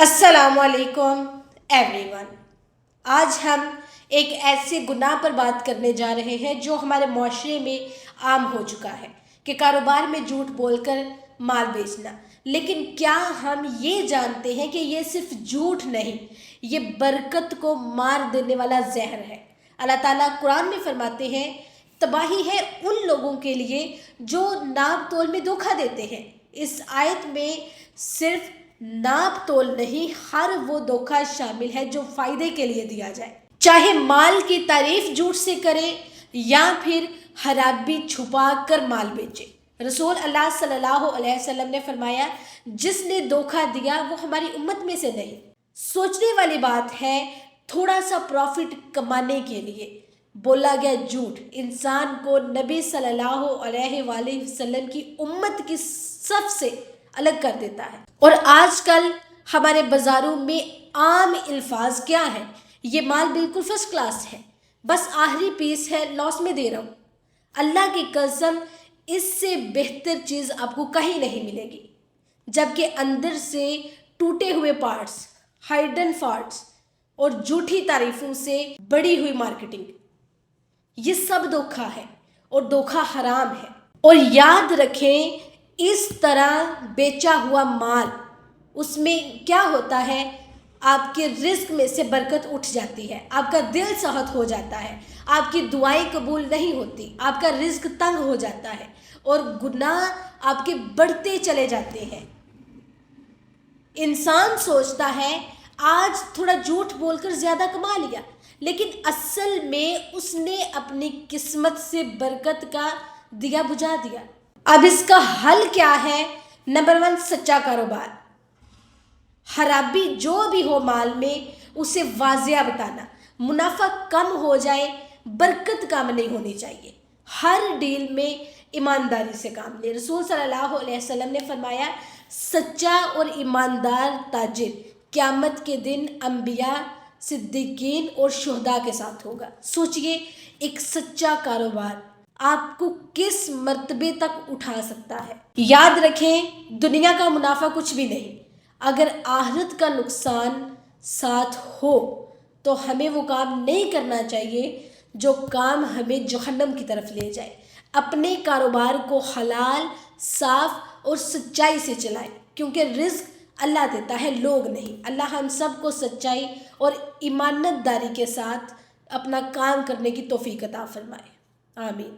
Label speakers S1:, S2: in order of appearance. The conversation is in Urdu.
S1: السلام علیکم ایوری ون۔ آج ہم ایک ایسے گناہ پر بات کرنے جا رہے ہیں جو ہمارے معاشرے میں عام ہو چکا ہے کہ کاروبار میں جھوٹ بول کر مال بیچنا۔ لیکن کیا ہم یہ جانتے ہیں کہ یہ صرف جھوٹ نہیں، یہ برکت کو مار دینے والا زہر ہے۔ اللہ تعالیٰ قرآن میں فرماتے ہیں، تباہی ہے ان لوگوں کے لیے جو ناپ تول میں دھوکہ دیتے ہیں۔ اس آیت میں صرف ناپ تول نہیں، ہر وہ دھوکہ شامل ہے جو فائدے کے لیے دیا جائے، چاہے مال کی تعریف جھوٹ سے کرے یا پھر خرابی چھپا کر مال بیچے۔ رسول اللہ صلی اللہ علیہ وسلم نے فرمایا، جس نے دھوکہ دیا وہ ہماری امت میں سے نہیں۔ سوچنے والی بات ہے، تھوڑا سا پروفٹ کمانے کے لیے بولا گیا جھوٹ انسان کو نبی صلی اللہ علیہ وآلہ وسلم کی امت کی صف سے الگ کر دیتا ہے۔ اور آج کل ہمارے بازاروں میں عام الفاظ کیا ہیں؟ یہ مال بالکل فرسٹ کلاس ہے، بس آخری پیس ہے، لاس میں دے رہا ہوں۔ اللہ کی قسم، اس سے بہتر چیز آپ کو کہیں نہیں ملے گی، جبکہ اندر سے ٹوٹے ہوئے پارٹس، ہائڈن فالٹس اور جھوٹی تعریفوں سے بڑی ہوئی مارکیٹنگ، یہ سب دھوکہ ہے اور دھوکہ حرام ہے۔ اور یاد رکھیں، اس طرح بیچا ہوا مال، اس میں کیا ہوتا ہے، آپ کے رزق میں سے برکت اٹھ جاتی ہے، آپ کا دل سخت ہو جاتا ہے، آپ کی دعائیں قبول نہیں ہوتی، آپ کا رزق تنگ ہو جاتا ہے اور گناہ آپ کے بڑھتے چلے جاتے ہیں۔ انسان سوچتا ہے آج تھوڑا جھوٹ بول کر زیادہ کما لیا، لیکن اصل میں اس نے اپنی قسمت سے برکت کا دیا بجھا دیا۔ اب اس کا حل کیا ہے؟ نمبر 1، سچا کاروبار۔ خرابی جو بھی ہو مال میں اسے واضح بتانا، منافع کم ہو جائے، برکت کم نہیں ہونی چاہیے۔ ہر ڈیل میں ایمانداری سے کام لے۔ رسول صلی اللہ علیہ وسلم نے فرمایا، سچا اور ایماندار تاجر قیامت کے دن انبیاء، صدیقین اور شہداء کے ساتھ ہوگا۔ سوچئے، ایک سچا کاروبار آپ کو کس مرتبے تک اٹھا سکتا ہے۔ یاد رکھیں، دنیا کا منافع کچھ بھی نہیں، اگر آخرت کا نقصان ساتھ ہو تو ہمیں وہ کام نہیں کرنا چاہیے جو کام ہمیں جہنم کی طرف لے جائے۔ اپنے کاروبار کو حلال، صاف اور سچائی سے چلائیں، کیونکہ رزق اللہ دیتا ہے، لوگ نہیں۔ اللہ ہم سب کو سچائی اور ایمانت داری کے ساتھ اپنا کام کرنے کی توفیق عطا فرمائے۔ آمین۔